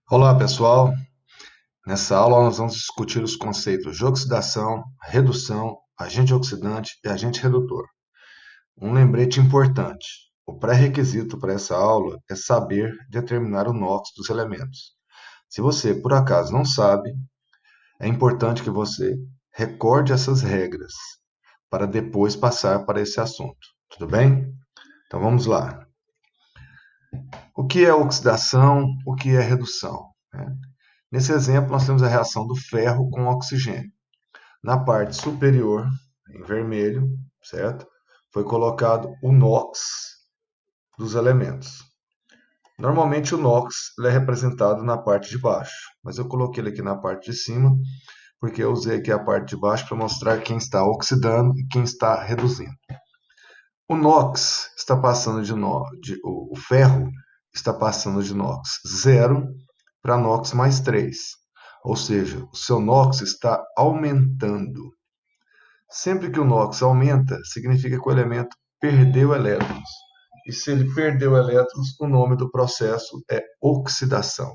Olá, pessoal. Nessa aula nós vamos discutir os conceitos de oxidação, redução, agente oxidante e agente redutor. Um lembrete importante: o pré-requisito para essa aula é saber determinar o NOx dos elementos. Se você, por acaso, não sabe, é importante que você recorde essas regras para depois passar para esse assunto. Tudo bem? Então vamos lá. O que é oxidação? O que é redução? Nesse exemplo, nós temos a reação do ferro com oxigênio. Na parte superior, em vermelho, certo? Foi colocado o NOx dos elementos. Normalmente o NOx ele é representado na parte de baixo, mas eu coloquei ele aqui na parte de cima, porque eu usei aqui a parte de baixo para mostrar quem está oxidando e quem está reduzindo. O NOx está passando o ferro está passando de NOx 0 para NOx mais 3. Ou seja, o seu NOx está aumentando. Sempre que o NOx aumenta, significa que o elemento perdeu elétrons. E se ele perdeu elétrons, o nome do processo é oxidação.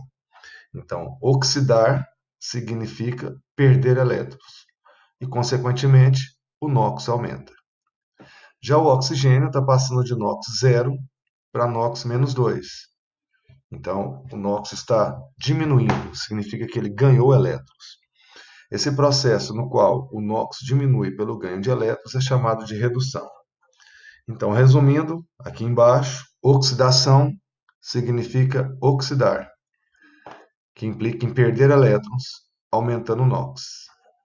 Então, oxidar significa perder elétrons. E, consequentemente, o NOx aumenta. Já o oxigênio está passando de NOx 0 para NOx menos 2. Então, o NOx está diminuindo, significa que ele ganhou elétrons. Esse processo no qual o NOx diminui pelo ganho de elétrons é chamado de redução. Então, resumindo, aqui embaixo, oxidação significa oxidar, que implica em perder elétrons, aumentando o NOx.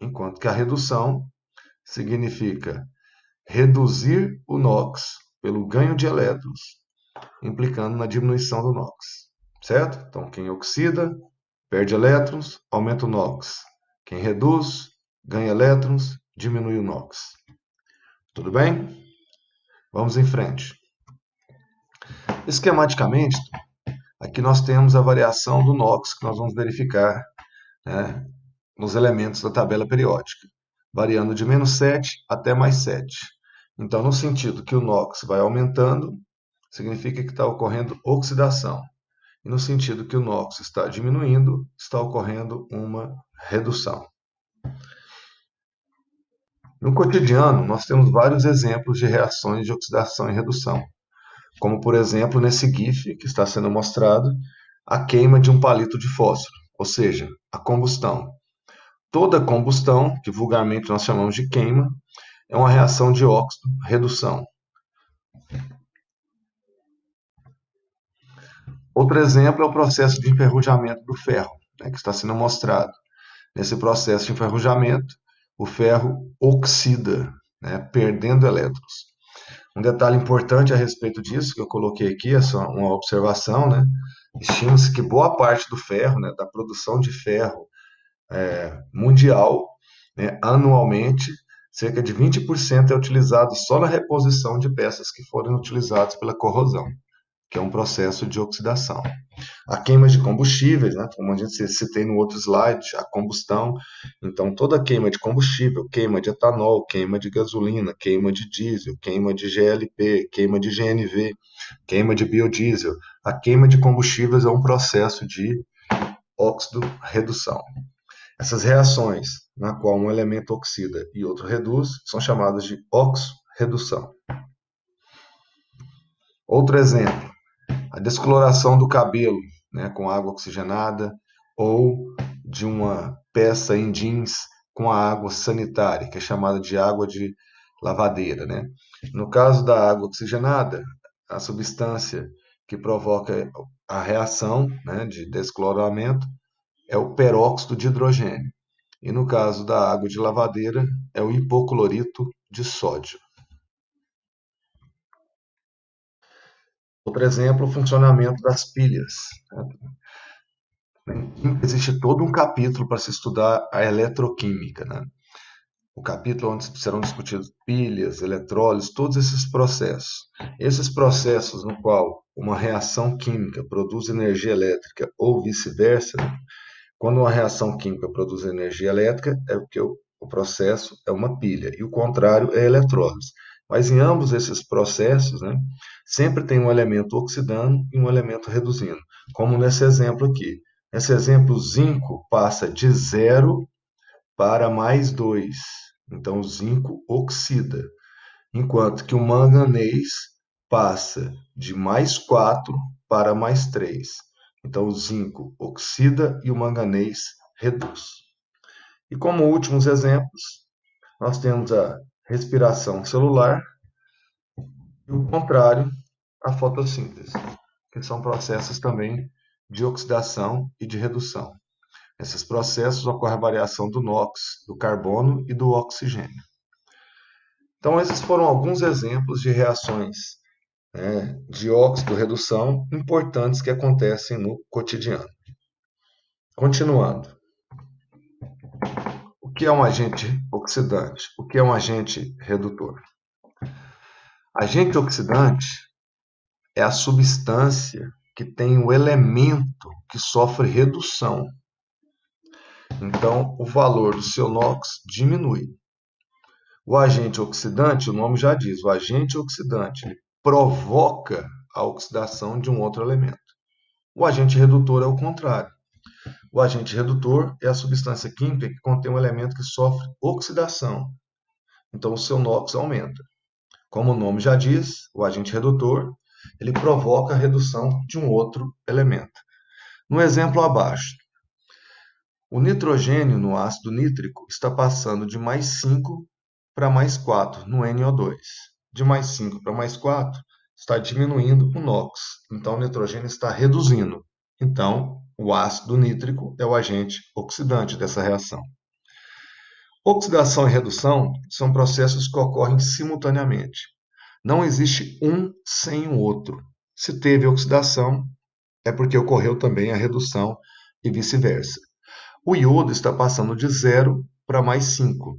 Enquanto que a redução significa reduzir o NOx pelo ganho de elétrons, implicando na diminuição do NOx. Certo? Então, quem oxida, perde elétrons, aumenta o NOx. Quem reduz, ganha elétrons, diminui o NOx. Tudo bem? Vamos em frente. Esquematicamente, aqui nós temos a variação do NOx que nós vamos verificar, né, nos elementos da tabela periódica, variando de -7 até +7. Então, no sentido que o NOx vai aumentando, significa que está ocorrendo oxidação. E no sentido que o NOx está diminuindo, está ocorrendo uma redução. No cotidiano, nós temos vários exemplos de reações de oxidação e redução, como, por exemplo, nesse GIF que está sendo mostrado, a queima de um palito de fósforo, ou seja, a combustão. Toda combustão, que vulgarmente nós chamamos de queima, é uma reação de óxido-redução. Outro exemplo é o processo de enferrujamento do ferro, que está sendo mostrado. Nesse processo de enferrujamento, o ferro oxida, perdendo elétrons. Um detalhe importante a respeito disso, que eu coloquei aqui, é só uma observação, estima-se que boa parte do ferro, da produção de ferro mundial, anualmente, cerca de 20% é utilizado só na reposição de peças que foram utilizadas pela corrosão, que é um processo de oxidação. A queima de combustíveis, como a gente citei no outro slide, a combustão. Então, toda queima de combustível, queima de etanol, queima de gasolina, queima de diesel, queima de GLP, queima de GNV, queima de biodiesel. A queima de combustíveis é um processo de óxido-redução. Essas reações, na qual um elemento oxida e outro reduz, são chamadas de oxo-redução. Outro exemplo, a descoloração do cabelo, com água oxigenada, ou de uma peça em jeans com a água sanitária, que é chamada de água de lavadeira. No caso da água oxigenada, a substância que provoca a reação, de descloramento é o peróxido de hidrogênio. E no caso da água de lavadeira, é o hipoclorito de sódio. Outro exemplo, o funcionamento das pilhas. Existe todo um capítulo para se estudar a eletroquímica. O capítulo onde serão discutidos pilhas, eletrólises, todos esses processos. Esses processos no qual uma reação química produz energia elétrica ou vice-versa, quando uma reação química produz energia elétrica, é porque o processo é uma pilha, e o contrário é a eletrólise. Mas em ambos esses processos, sempre tem um elemento oxidando e um elemento reduzindo, como nesse exemplo aqui. Esse exemplo, zinco passa de 0 para mais 2. Então, o zinco oxida. Enquanto que o manganês passa de mais 4 para mais 3. Então, o zinco oxida e o manganês reduz. E como últimos exemplos, nós temos a respiração celular e o contrário, a fotossíntese, que são processos também de oxidação e de redução. Nesses processos ocorre a variação do NOx, do carbono e do oxigênio. Então, esses foram alguns exemplos de reações, né, de óxido-redução importantes que acontecem no cotidiano. Continuando, o que é um agente oxidante? O que é um agente redutor? Agente oxidante é a substância que tem o elemento que sofre redução. Então, o valor do seu NOx diminui. O agente oxidante, o nome já diz, o agente oxidante ele provoca a oxidação de um outro elemento. O agente redutor é o contrário. O agente redutor é a substância química que contém um elemento que sofre oxidação. Então, o seu NOx aumenta. Como o nome já diz, o agente redutor ele provoca a redução de um outro elemento. No exemplo abaixo, o nitrogênio no ácido nítrico está passando de mais 5 para mais 4 no NO2. De mais 5 para mais 4 está diminuindo o NOx. Então, o nitrogênio está reduzindo. Então, o ácido nítrico é o agente oxidante dessa reação. Oxidação e redução são processos que ocorrem simultaneamente. Não existe um sem o outro. Se teve oxidação, é porque ocorreu também a redução e vice-versa. O iodo está passando de 0 para mais 5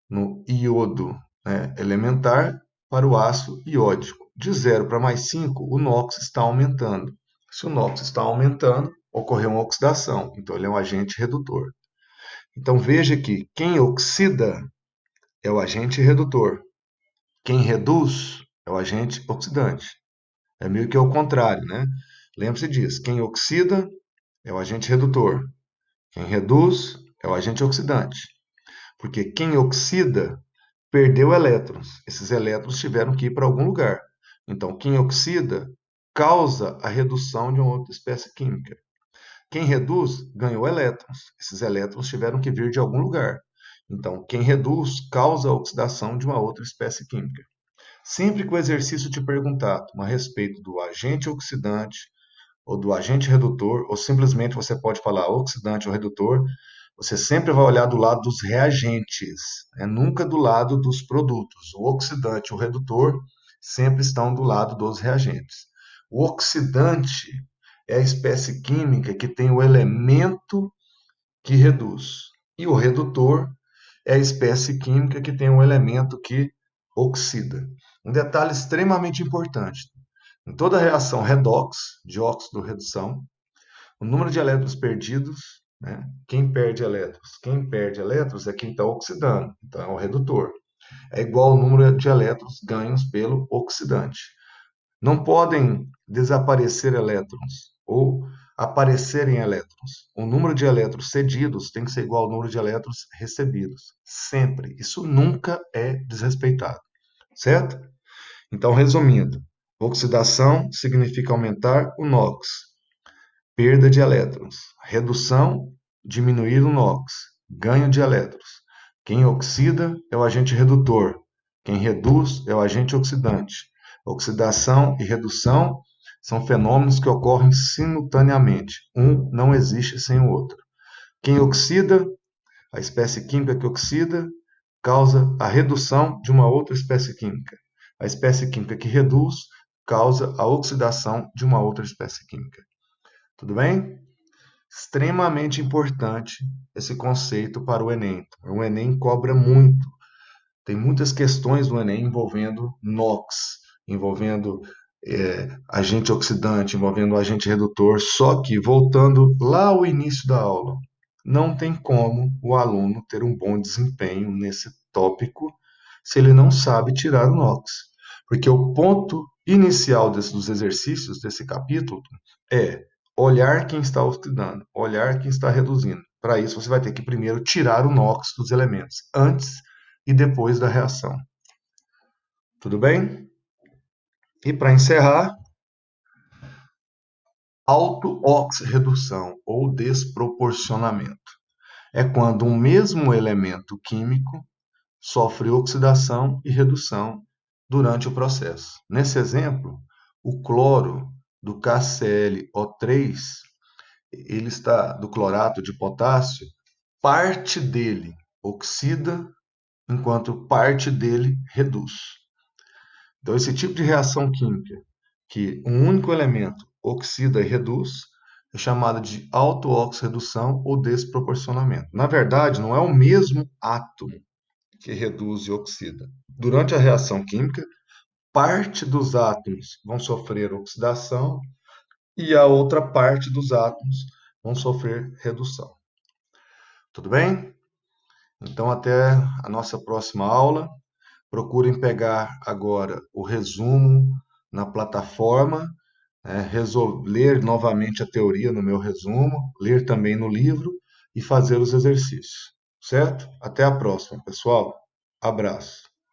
no iodo, né, elementar para o ácido iódico. De 0 para mais 5, o NOx está aumentando. Se o NOx está aumentando, ocorreu uma oxidação, então ele é um agente redutor. Então veja que quem oxida é o agente redutor. Quem reduz é o agente oxidante. É meio que ao contrário, né? Lembre-se disso. Quem oxida é o agente redutor. Quem reduz é o agente oxidante. Porque quem oxida perdeu elétrons. Esses elétrons tiveram que ir para algum lugar. Então, quem oxida causa a redução de uma outra espécie química. Quem reduz ganhou elétrons. Esses elétrons tiveram que vir de algum lugar. Então, quem reduz causa a oxidação de uma outra espécie química. Sempre que o exercício te perguntar a respeito do agente oxidante ou do agente redutor, ou simplesmente você pode falar oxidante ou redutor, você sempre vai olhar do lado dos reagentes, né? Nunca do lado dos produtos. O oxidante e o redutor sempre estão do lado dos reagentes. O oxidante é a espécie química que tem o elemento que reduz. E o redutor é a espécie química que tem um elemento que oxida. Um detalhe extremamente importante: em toda reação redox, de óxido-redução, o número de elétrons perdidos, né? Quem perde elétrons? Quem perde elétrons é quem está oxidando, então é o redutor. É igual ao número de elétrons ganhos pelo oxidante. Não podem desaparecer elétrons ou aparecerem elétrons. O número de elétrons cedidos tem que ser igual ao número de elétrons recebidos. Sempre. Isso nunca é desrespeitado. Certo? Então, resumindo, oxidação significa aumentar o NOx, perda de elétrons. Redução, diminuir o NOx, ganho de elétrons. Quem oxida é o agente redutor. Quem reduz é o agente oxidante. Oxidação e redução são fenômenos que ocorrem simultaneamente. Um não existe sem o outro. Quem oxida, a espécie química que oxida, causa a redução de uma outra espécie química. A espécie química que reduz causa a oxidação de uma outra espécie química. Tudo bem? Extremamente importante esse conceito para o Enem. O Enem cobra muito. Tem muitas questões do Enem envolvendo NOx, envolvendo agente oxidante, envolvendo agente redutor. Só que, voltando lá ao início da aula, não tem como o aluno ter um bom desempenho nesse tópico se ele não sabe tirar o NOx. Porque o ponto inicial dos exercícios desse capítulo é olhar quem está oxidando, olhar quem está reduzindo. Para isso, você vai ter que primeiro tirar o NOx dos elementos, antes e depois da reação. Tudo bem? E para encerrar, auto-oxirredução ou desproporcionamento. É quando um mesmo elemento químico sofre oxidação e redução durante o processo. Nesse exemplo, o cloro do KClO3, ele está do clorato de potássio, parte dele oxida, enquanto parte dele reduz. Então, esse tipo de reação química, que um único elemento oxida e reduz, é chamada de auto-oxirredução ou desproporcionamento. Na verdade, não é o mesmo átomo que reduz e oxida. Durante a reação química, parte dos átomos vão sofrer oxidação e a outra parte dos átomos vão sofrer redução. Tudo bem? Então, até a nossa próxima aula. Procurem pegar agora o resumo na plataforma, ler novamente a teoria no meu resumo, ler também no livro e fazer os exercícios. Certo? Até a próxima, pessoal. Abraço.